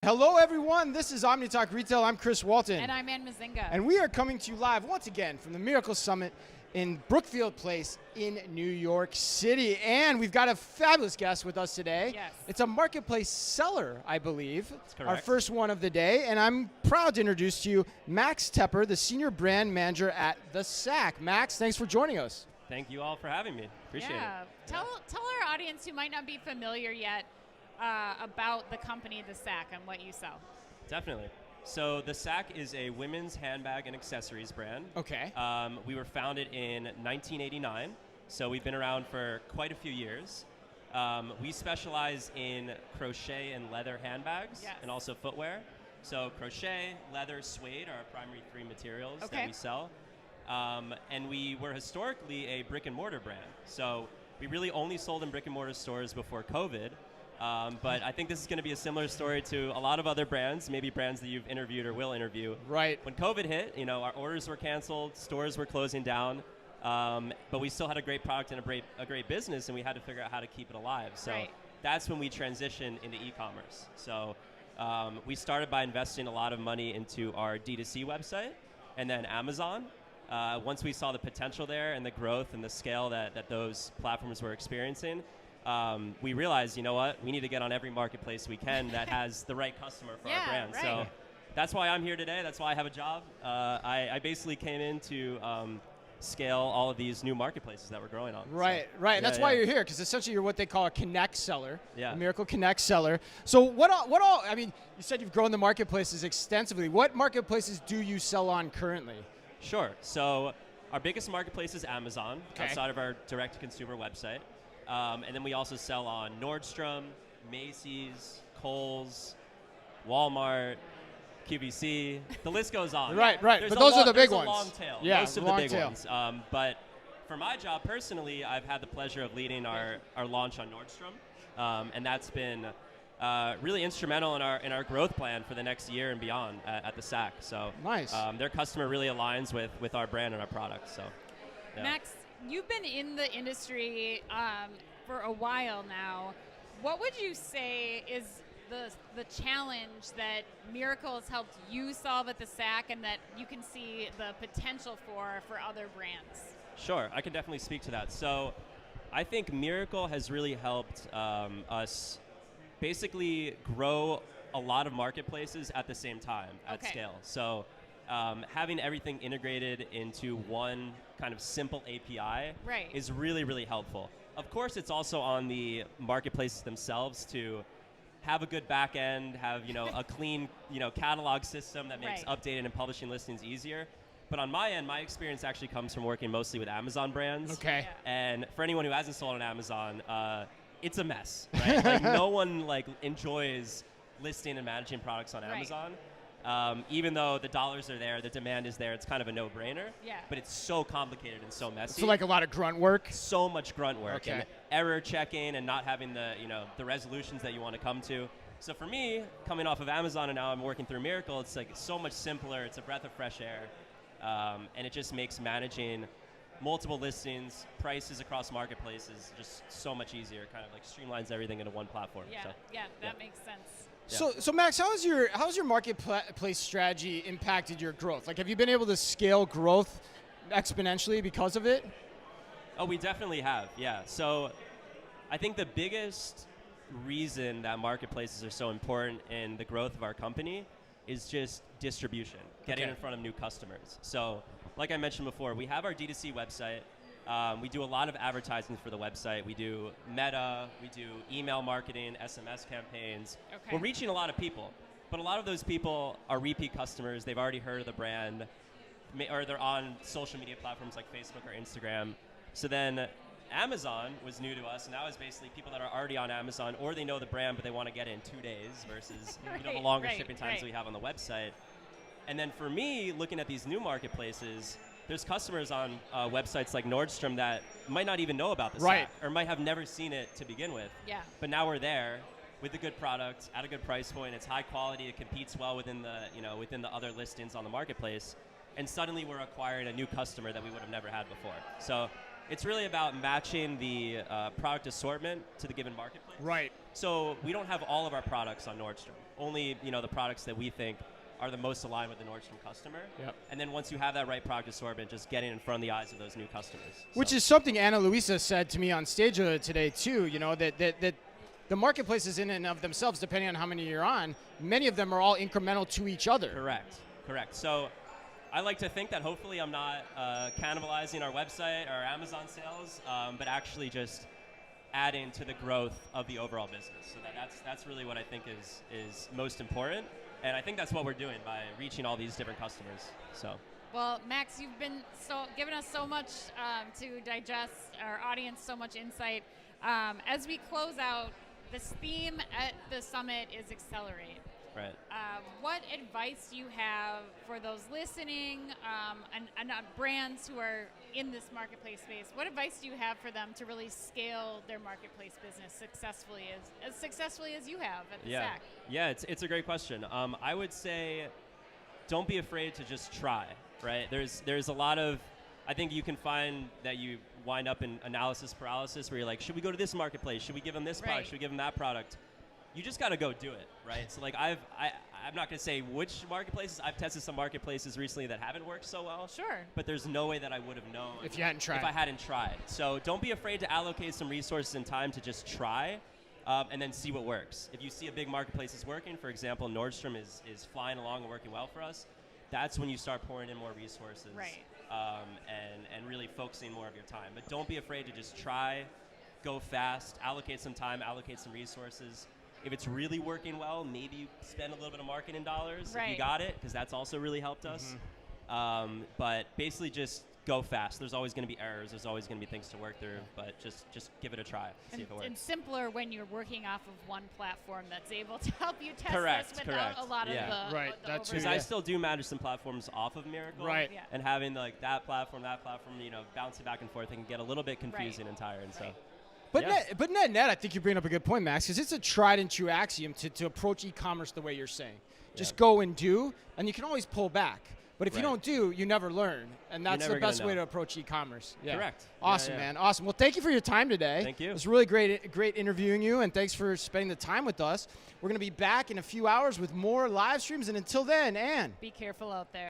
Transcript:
Hello, everyone. This is Omni Talk Retail. I'm Chris Walton. And I'm Ann Mazinga. And we are coming to you live once again from the Mirakl Summit in Brookfield Place in New York City. And we've got a fabulous guest with us today. Yes. It's a marketplace seller, I believe. That's correct. Our first one of the day. And I'm proud to introduce to you Max Tepper, the Senior Brand Manager at The Sack. Max, thanks for joining us. Thank you all for having me. Appreciate it. Tell our audience who might not be familiar yet about the company The Sack and what you sell. Definitely. So The Sack is a women's handbag and accessories brand. Okay. We were founded in 1989, so we've been around for quite a few years. We specialize in crochet and leather handbags and also footwear. So crochet, leather, suede are our primary three materials that we sell. And we were historically a brick and mortar brand. So we really only sold in brick and mortar stores before COVID. But I think this is going to be a similar story to a lot of other brands, maybe brands that you've interviewed or will interview. Right. When COVID hit, our orders were canceled, stores were closing down, but we still had a great product and a great business, and we had to figure out how to keep it alive. So that's when we transitioned into e-commerce. So we started by investing a lot of money into our D2C website and then Amazon. Once we saw the potential there and the growth and the scale that those platforms were experiencing, we realized, you know what, we need to get on every marketplace we can that has the right customer for our brand. Right. So that's why I'm here today. That's why I have a job. I basically came in to scale all of these new marketplaces that we're growing on. Right, right. And that's why you're here, because essentially you're what they call a connect seller, a Mirakl Connect seller. So what all, I mean, you said you've grown the marketplaces extensively. What marketplaces do you sell on currently? Sure. So our biggest marketplace is Amazon, outside of our direct-to-consumer website. And then we also sell on Nordstrom, Macy's, Kohl's, Walmart, QVC. The list goes on. Right. But those are the big ones. There's a long tail. Yeah, most of the big ones. But for my job personally, I've had the pleasure of leading our launch on Nordstrom, and that's been really instrumental in our growth plan for the next year and beyond at the Sack. So nice. Their customer really aligns with our brand and our products. So, Max, you've been in the industry for a while now. What would you say is the challenge that Mirakl has helped you solve at the Sack and that you can see the potential for other brands? Sure, I can definitely speak to that. So I think Mirakl has really helped us basically grow a lot of marketplaces at the same time at scale. So having everything integrated into one kind of simple API is really, really helpful. Of course, it's also on the marketplaces themselves to have a good back end, have a clean catalog system that makes updating and publishing listings easier. But on my end, my experience actually comes from working mostly with Amazon brands. Okay. And for anyone who hasn't sold on Amazon, it's a mess, right? Like no one enjoys listing and managing products on Amazon. Even though the dollars are there, the demand is there, it's kind of a no-brainer. Yeah. But it's so complicated and so messy. So like a lot of grunt work? So much grunt work and error checking and not having the resolutions that you want to come to. So for me, coming off of Amazon and now I'm working through Mirakl, it's like so much simpler. It's a breath of fresh air. And it just makes managing multiple listings, prices across marketplaces just so much easier. Kind of like streamlines everything into one platform. That makes sense. So Max, how's your marketplace strategy impacted your growth? Like, have you been able to scale growth exponentially because of it? Oh, we definitely have. Yeah. So I think the biggest reason that marketplaces are so important in the growth of our company is just distribution, getting in front of new customers. So like I mentioned before, we have our D2C website. We do a lot of advertising for the website. We do Meta, we do email marketing, SMS campaigns. We're reaching a lot of people, but a lot of those people are repeat customers. They've already heard of the brand, or they're on social media platforms like Facebook or Instagram. So then Amazon was new to us, and now it's basically people that are already on Amazon, or they know the brand, but they want to get it in 2 days versus the longer shipping times we have on the website. And then for me, looking at these new marketplaces, there's customers on websites like Nordstrom that might not even know about the Sack or might have never seen it to begin with. Yeah. But now we're there with a good product at a good price point. It's high quality. It competes well within the other listings on the marketplace. And suddenly we're acquiring a new customer that we would have never had before. So it's really about matching the product assortment to the given marketplace. Right. So we don't have all of our products on Nordstrom. only the products that we think are the most aligned with the Nordstrom customer. Yep. And then once you have that right product assortment, just getting in front of the eyes of those new customers. Which is something Ana Luisa said to me on stage today too, that the marketplaces in and of themselves, depending on how many you're on, many of them are all incremental to each other. Correct. So I like to think that hopefully I'm not cannibalizing our website or Amazon sales, but actually just adding to the growth of the overall business. So that's really what I think is most important. And I think that's what we're doing by reaching all these different customers. So. Well, Max, you've been giving us so much to digest, our audience so much insight. As we close out, this theme at the summit is accelerate. Right. What advice do you have for those listening and brands who are in this marketplace space? What advice do you have for them to really scale their marketplace business successfully as you have at the SAC? Yeah, it's a great question. I would say don't be afraid to just try, right? There's a lot of, I think you can find that you wind up in analysis paralysis where you're like, should we go to this marketplace? Should we give them this product? Should we give them that product? You just got to go do it, right? So like I'm not going to say which marketplaces. I've tested some marketplaces recently that haven't worked so well. Sure. But there's no way that I would have known if you hadn't tried. If I hadn't tried. So don't be afraid to allocate some resources and time to just try, and then see what works. If you see a big marketplace is working, for example, Nordstrom is flying along and working well for us, that's when you start pouring in more resources. Right. And really focusing more of your time. But don't be afraid to just try, go fast, allocate some time, allocate some resources. If it's really working well, maybe you spend a little bit of marketing dollars if you got it, because that's also really helped us. But basically just go fast. There's always going to be errors. There's always going to be things to work through, but just give it a try. See if it works. And simpler when you're working off of one platform that's able to help you test this without correct. a lot of the That's because I still do manage some platforms off of Mirakl. Right. Yeah. And having like that platform, bouncing back and forth, it can get a little bit confusing and tiring. So. But net, I think you bring up a good point, Max, because it's a tried and true axiom to approach e-commerce the way you're saying. Just go and do, and you can always pull back. But if you don't do, you never learn. And that's the best way to approach e-commerce. Yeah. Correct. Awesome, man. Awesome. Well, thank you for your time today. Thank you. It was really great interviewing you, and thanks for spending the time with us. We're going to be back in a few hours with more live streams, and until then, Ann. Be careful out there.